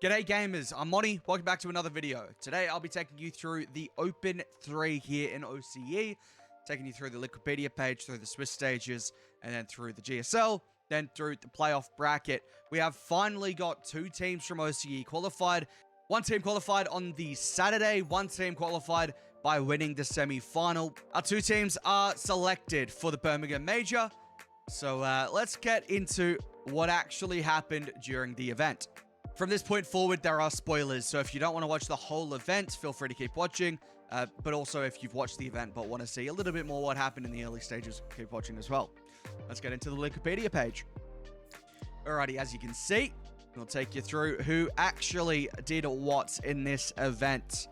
G'day gamers, I'm Monty, welcome back to another video. Today I'll be taking you through the Open 3 here in OCE, taking you through the Wikipedia page, through the Swiss stages, and then through the GSL, then through the playoff bracket. We have finally got two teams from OCE qualified. One team qualified on the Saturday, one team qualified by winning the semi-final. Our two teams are selected for the Birmingham Major, so let's get into what actually happened during the event. From this point forward, there are spoilers, so if you don't want to watch the whole event, feel free to keep watching. But also, if you've watched the event but want to see a little bit more what happened in the early stages, keep watching as well. Let's get into the Wikipedia page. Alrighty, as you can see, we'll take you through who actually did what in this event.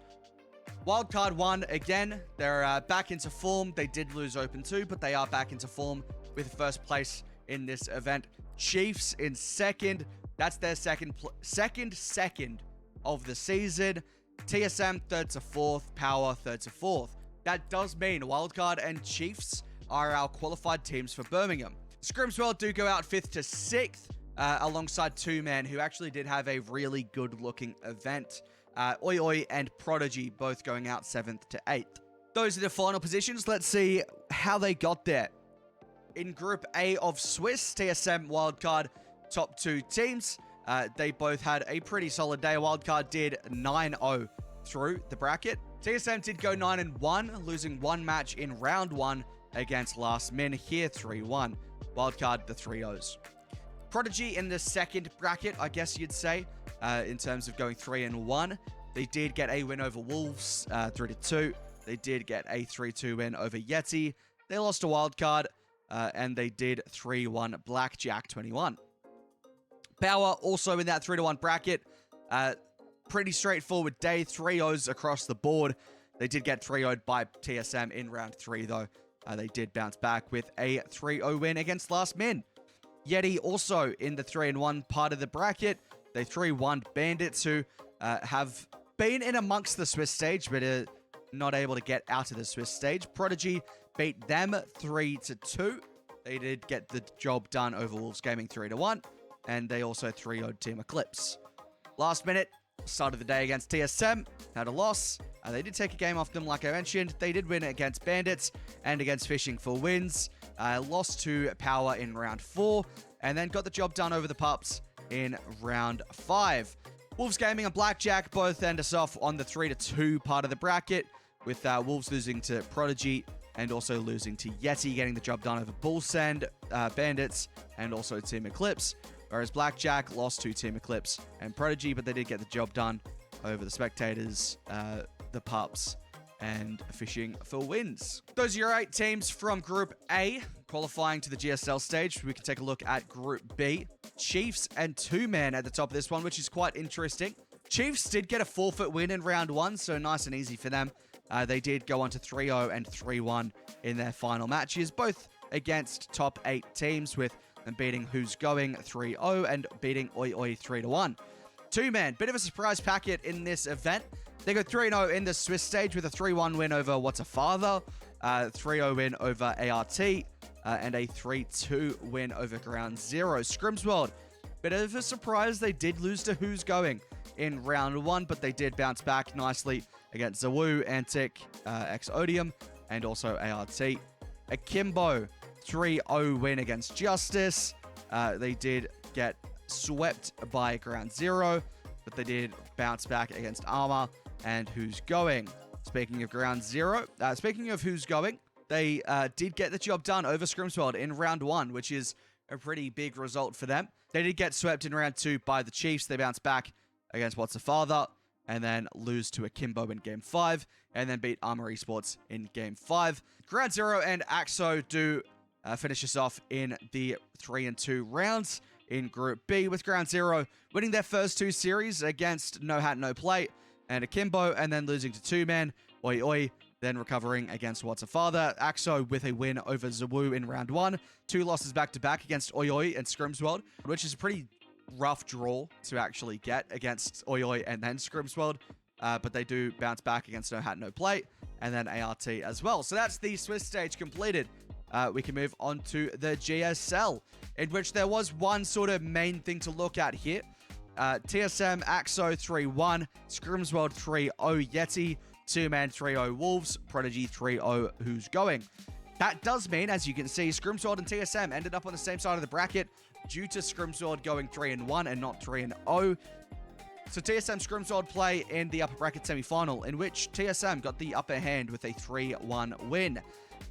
Wildcard 1, again, they're back into form. They did lose Open 2, but they are back into form with first place in this event. Chiefs in second. That's their second of the season. TSM third to fourth. Power third to fourth. That does mean Wildcard and Chiefs are our qualified teams for Birmingham. Scrimswell do go out fifth to sixth, alongside two men who actually did have a really good-looking event. OCE and Prodigy both going out seventh to eighth. Those are the final positions. Let's see how they got there. In Group A of Swiss, TSM, Wildcard, top two teams. They both had a pretty solid day. Wildcard did 9-0 through the bracket. TSM did go 9-1, losing one match in round one against Last Min here 3-1. Wildcard the 3-0s. Prodigy in the second bracket, I guess you'd say, in terms of going 3-1. They did get a win over Wolves 3-2. They did get a 3-2 win over Yeti. They lost to Wildcard, and they did 3-1 Blackjack 21. Power also in that 3-1 bracket. Pretty straightforward day. 3-0s across the board. They did get 3-0'd by TSM in round 3, though. They did bounce back with a 3-0 win against Last Min. Yeti also in the 3-1 part of the bracket. They 3-1 Bandits, who have been in amongst the Swiss stage, but are not able to get out of the Swiss stage. Prodigy beat them 3-2. They did get the job done over Wolves Gaming 3-1. And they also 3-0'd Team Eclipse. Last minute, start of the day against TSM, had a loss. They did take a game off them, like I mentioned. They did win against Bandits and against Fishing for wins. Lost to Power in round 4, and then got the job done over the Pups in round 5. Wolves Gaming and Blackjack both end us off on the 3-2 part of the bracket, with Wolves losing to Prodigy and also losing to Yeti, getting the job done over Bullsend, Bandits, and also Team Eclipse. Whereas Blackjack lost to Team Eclipse and Prodigy, but they did get the job done over the Spectators, the Pups, and Fishing for wins. Those are your 8 teams from Group A, qualifying to the GSL stage. We can take a look at Group B. Chiefs and two-man at the top of this one, which is quite interesting. Chiefs did get a forfeit win in round 1, so nice and easy for them. They did go on to 3-0 and 3-1 in their final matches, both against top 8 teams, with them beating Who's Going 3-0 and beating OCE 3-1. Two-man, bit of a surprise packet in this event. They go 3-0 in the Swiss stage with a 3-1 win over What's a Father, 3-0 win over ART, and a 3-2 win over Ground Zero. Scrimswell, bit of a surprise. They did lose to Who's Going in round 1, but they did bounce back nicely against Zawoo, Antic, Exodium, and also ART. Akimbo, 3-0 win against Justice. They did get swept by Ground Zero, but they did bounce back against Armor and Who's Going. Speaking of Ground Zero, speaking of Who's Going, they did get the job done over Scrimswell in round 1, which is a pretty big result for them. They did get swept in round 2 by the Chiefs. They bounced back against What's a Father, and then lose to Akimbo in Game 5, and then beat Armor Esports in Game 5. Ground Zero and Axo do finish us off in the 3-2 rounds in Group B, with Ground Zero winning their first 2 series against No Hat No Play and Akimbo, and then losing to two-man OCE, then recovering against What's a Father. Axo with a win over Zawoo in round 1, 2 losses back-to-back against OCE and Scrimswell, which is a pretty rough draw to actually get against OCE and then Scrimswell, but they do bounce back against No Hat No Play and then ART as well. So that's the Swiss stage completed. We can move on to the GSL, in which there was one sort of main thing to look at here. TSM, Axo 3-1, Scrimsworld 3-0, Yeti, 2-man 3-0 Wolves, Prodigy 3-0 Who's Going. That does mean, as you can see, Scrimsworld and TSM ended up on the same side of the bracket due to Scrimsworld going 3-1 and not 3-0. So TSM Scrimsworld play in the upper bracket semi-final, in which TSM got the upper hand with a 3-1 win.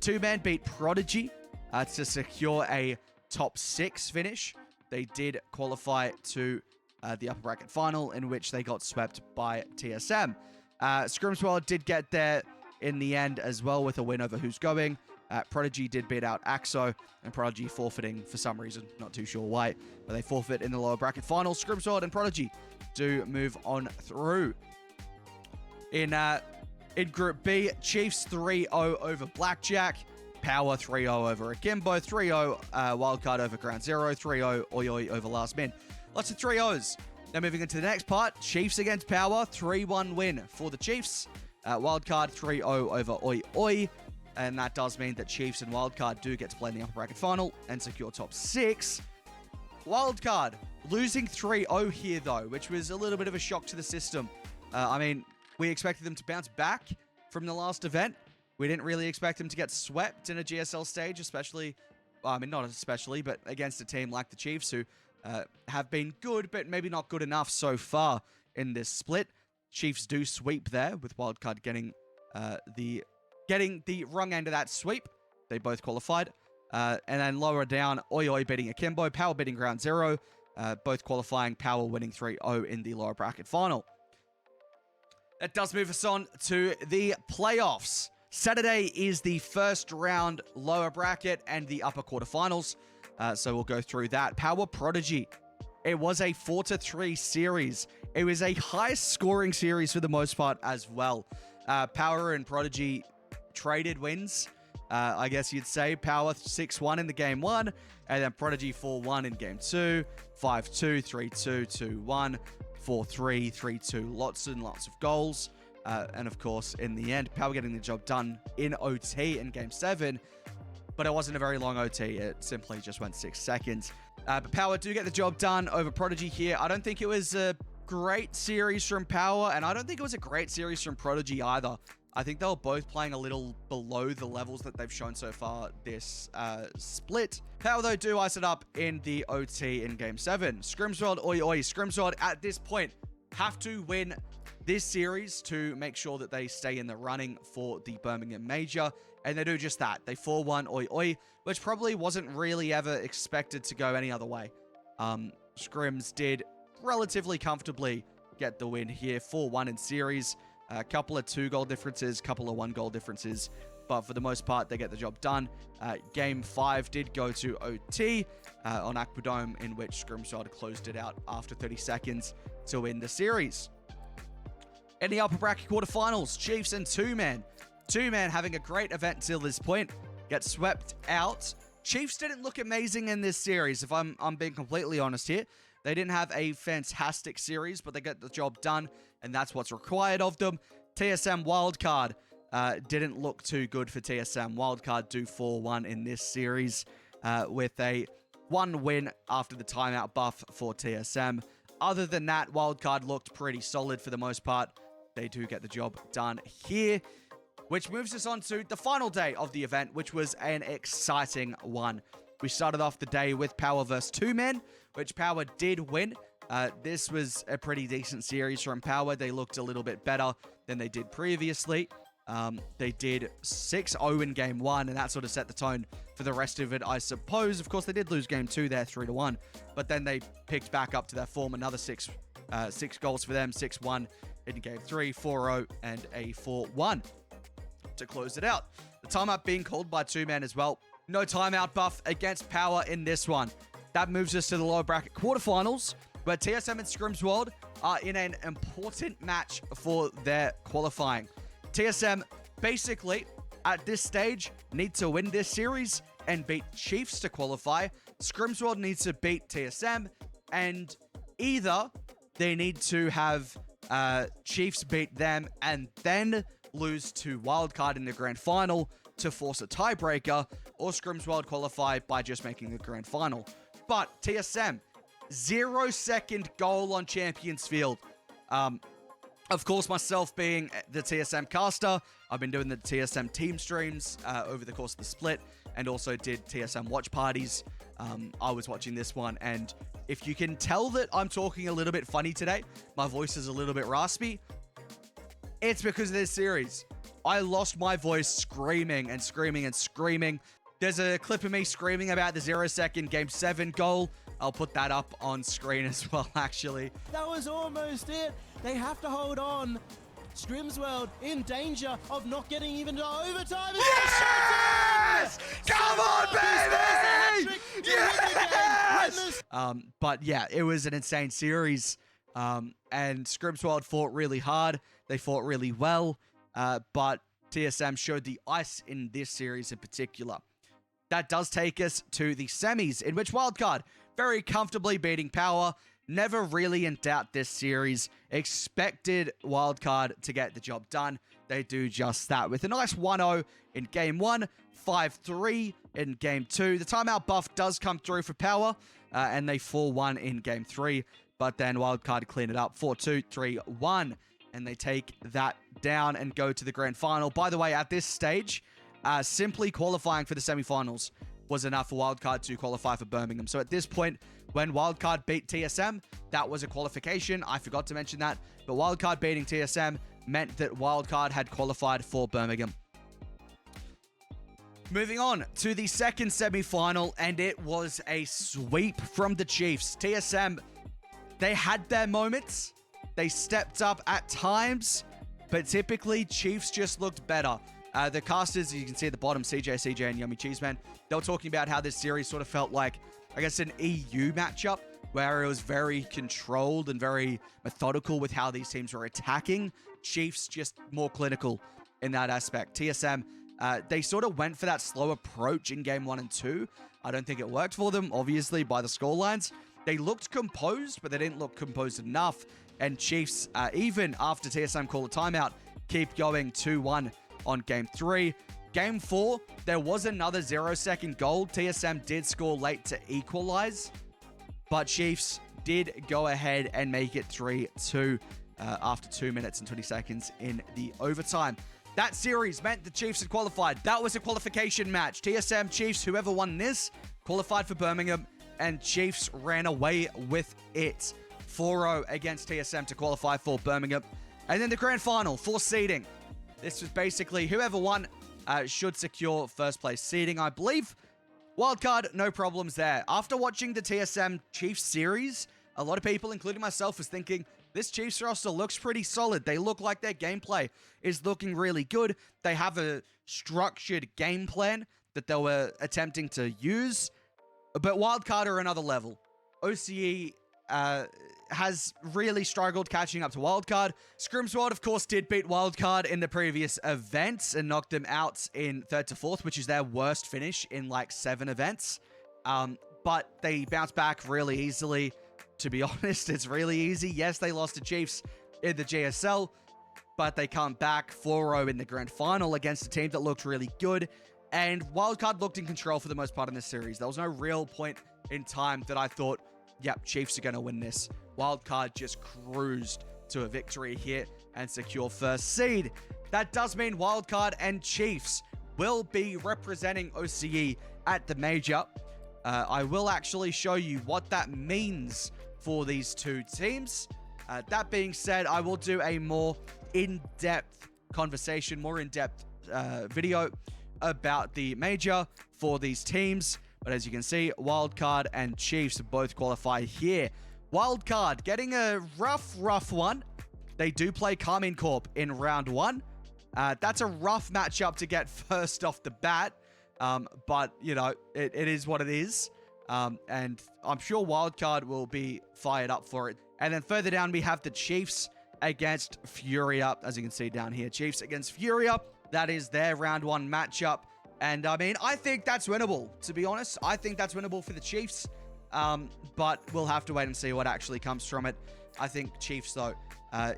2-man beat Prodigy to secure a top 6 finish. They did qualify to the upper bracket final, in which they got swept by TSM. Scrimsworld did get there in the end as well with a win over Who's Going. Prodigy did beat out Axo, and Prodigy forfeiting for some reason, not too sure why, but they forfeit in the lower bracket final. Scrimsworld and Prodigy do move on through. In Group B, Chiefs 3-0 over Blackjack, Power 3-0 over Akimbo, 3-0 Wildcard over Ground Zero, 3-0 Oi over Last Min. Lots of 3-0s. Now moving into the next part, Chiefs against Power, 3-1 win for the Chiefs. Wildcard 3-0 over Oi. And that does mean that Chiefs and Wildcard do get to play in the upper bracket final and secure top 6. Wildcard losing 3-0 here, though, which was a little bit of a shock to the system. I mean, we expected them to bounce back from the last event. We didn't really expect them to get swept in a GSL stage, especially, well, I mean, not especially, but against a team like the Chiefs, who have been good, but maybe not good enough so far in this split. Chiefs do sweep there, with Wildcard getting the wrong end of that sweep. They both qualified. And then lower down, Oi beating Akimbo, Power beating Ground Zero, both qualifying, Power winning 3-0 in the lower bracket final. That does move us on to the playoffs. Saturday is the first round lower bracket and the upper quarterfinals. So we'll go through that. Power Prodigy. It was a 4-3 series. It was a high-scoring series for the most part as well. Power and Prodigy traded wins, I guess you'd say. Power 6-1 in the game 1, and then Prodigy 4-1 in game 2, 5-2, 3-2, 2-1, 4-3, 3-2. Lots and lots of goals. And of course, in the end, Power getting the job done in OT in game 7, but it wasn't a very long OT. It simply just went 6 seconds. But Power do get the job done over Prodigy here. I don't think it was a great series from Power, and I don't think it was a great series from Prodigy either. I think they were both playing a little below the levels that they've shown so far this split. Power, though, do ice it up in the OT in Game 7. Scrimsworld, oi. Scrimsworld, at this point, have to win this series to make sure that they stay in the running for the Birmingham Major, and they do just that. They 4-1 oi, which probably wasn't really ever expected to go any other way. Scrims did relatively comfortably get the win here, 4-1 in series. A couple of 2-goal differences, couple of 1-goal differences, but for the most part, they get the job done. Game 5 did go to OT on Aquadome, in which Scrimsworld closed it out after 30 seconds to win the series. In the upper bracket quarterfinals, Chiefs and 2-man. 2-man having a great event till this point, get swept out. Chiefs didn't look amazing in this series, if I'm being completely honest here. They didn't have a fantastic series, but they got the job done, and that's what's required of them. TSM Wildcard didn't look too good for TSM. Wildcard do 4-1 in this series with a 1 win after the timeout buff for TSM. Other than that, Wildcard looked pretty solid for the most part. They do get the job done here, which moves us on to the final day of the event, which was an exciting one. We started off the day with Power vs 2-man, which Power did win. This was a pretty decent series from Power. They looked a little bit better than they did previously. They did 6-0 in game 1, and that sort of set the tone for the rest of it, I suppose. Of course, they did lose game 2 there, 3-1, but then they picked back up to their form. Another 6 goals for them, 6-1 in game 3, 4-0, and a 4-1 to close it out. The timeout being called by 2-man as well. No timeout buff against Power in this one. That moves us to the lower bracket quarterfinals, where TSM and Scrimsworld are in an important match for their qualifying. TSM basically, at this stage, need to win this series and beat Chiefs to qualify. Scrimsworld needs to beat TSM, and either they need to have Chiefs beat them and then lose to Wildcard in the grand final to force a tiebreaker, or Scrimsworld qualify by just making the grand final. But TSM 0-second goal on Champions Field. Of course, myself being the TSM caster, I've been doing the TSM team streams over the course of the split, and also did TSM watch parties. I was watching this one, and if you can tell that I'm talking a little bit funny today, my voice is a little bit raspy, it's because of this series. I lost my voice screaming and screaming and screaming. There's a clip of me screaming about the 0-second Game 7 goal. I'll put that up on screen as well, actually. That was almost it. They have to hold on. Scrimsworld in danger of not getting even to overtime. Yes! Come on, baby! Yes! But yeah, it was an insane series. And Scrimsworld fought really hard. They fought really well. But TSM showed the ice in this series in particular. That does take us to the semis, in which Wildcard very comfortably beating Power. Never really in doubt this series. Expected Wildcard to get the job done. They do just that with a nice 1-0 in Game 1, 5-3 in Game 2. The timeout buff does come through for Power, and they 4-1 in Game 3. But then Wildcard clean it up, 4-2, 3-1. And they take that down and go to the grand final. By the way, at this stage, simply qualifying for the semifinals was enough for Wildcard to qualify for Birmingham. So at this point, when Wildcard beat TSM, that was a qualification. I forgot to mention that. But Wildcard beating TSM meant that Wildcard had qualified for Birmingham. Moving on to the second semi-final, and it was a sweep from the Chiefs. TSM, they had their moments. They stepped up at times, but typically Chiefs just looked better. The casters, you can see at the bottom, CJ, and Yummy Cheeseman, they were talking about how this series sort of felt like, I guess, an EU matchup, where it was very controlled and very methodical with how these teams were attacking. Chiefs just more clinical in that aspect. TSM, they sort of went for that slow approach in Game 1 and 2. I don't think it worked for them, obviously, by the scorelines. They looked composed, but they didn't look composed enough. And Chiefs, even after TSM called a timeout, keep going 2-1 on Game 3. Game 4, there was another 0-second goal. TSM did score late to equalize, but Chiefs did go ahead and make it 3-2 after 2 minutes and 20 seconds in the overtime. That series meant the Chiefs had qualified. That was a qualification match. TSM, Chiefs, whoever won this, qualified for Birmingham, and Chiefs ran away with it. 4-0 against TSM to qualify for Birmingham. And then the grand final for seeding. This was basically whoever won should secure first place seeding, I believe. Wildcard, no problems there. After watching the TSM Chiefs series, a lot of people, including myself, was thinking, this Chiefs roster looks pretty solid. They look like their gameplay is looking really good. They have a structured game plan that they were attempting to use. But Wildcard are another level. OCE has really struggled catching up to Wildcard. Scrimsworld, of course, did beat Wildcard in the previous events and knocked them out in 3rd to 4th, which is their worst finish in like 7 events. But they bounced back really easily. To be honest, it's really easy. Yes, they lost to Chiefs in the GSL, but they come back 4-0 in the grand final against a team that looked really good. And Wildcard looked in control for the most part in this series. There was no real point in time that I thought, yep, Chiefs are going to win this. Wildcard just cruised to a victory here and secure first seed. That does mean Wildcard and Chiefs will be representing OCE at the Major. I will actually show you what that means for these two teams. That being said, I will do a more in-depth conversation, more in-depth video about the Major for these teams. But as you can see, Wildcard and Chiefs both qualify here. Wildcard getting a rough one. They do play Carmine Corp in round 1. That's a rough matchup to get first off the bat. But, you know, it is what it is. And I'm sure Wildcard will be fired up for it. And then further down, we have the Chiefs against Furia. As you can see down here, Chiefs against Furia. That is their round 1 matchup. And, I mean, I think that's winnable, to be honest. I think that's winnable for the Chiefs. But we'll have to wait and see what actually comes from it. I think Chiefs, though,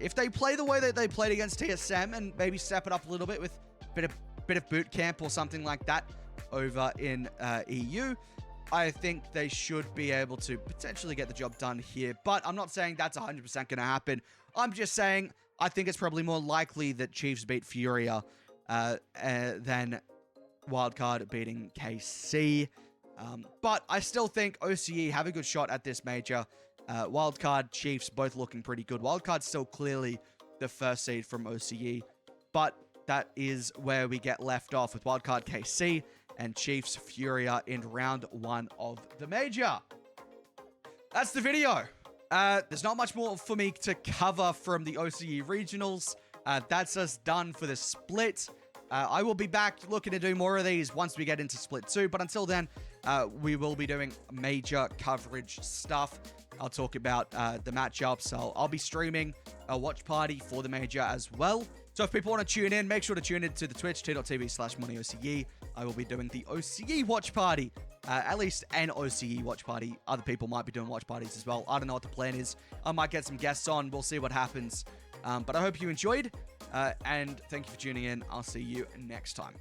if they play the way that they played against TSM and maybe step it up a little bit with a bit of boot camp or something like that over in EU, I think they should be able to potentially get the job done here. But I'm not saying that's 100% going to happen. I'm just saying I think it's probably more likely that Chiefs beat Furia than Wildcard beating KC. But I still think OCE have a good shot at this major. Wildcard, Chiefs, both looking pretty good. Wildcard's still clearly the first seed from OCE, but that is where we get left off with Wildcard KC and Chiefs Furia in round 1 of the major. That's the video. There's not much more for me to cover from the OCE regionals. That's us done for the split. I will be back looking to do more of these once we get into split 2, but until then, we will be doing major coverage stuff. I'll talk about the matchups. I'll be streaming a watch party for the major as well. So if people want to tune in, make sure to tune in to the Twitch, t.tv/moneyOCE. I will be doing the OCE watch party, at least an OCE watch party. Other people might be doing watch parties as well. I don't know what the plan is. I might get some guests on. We'll see what happens. But I hope you enjoyed, and thank you for tuning in. I'll see you next time.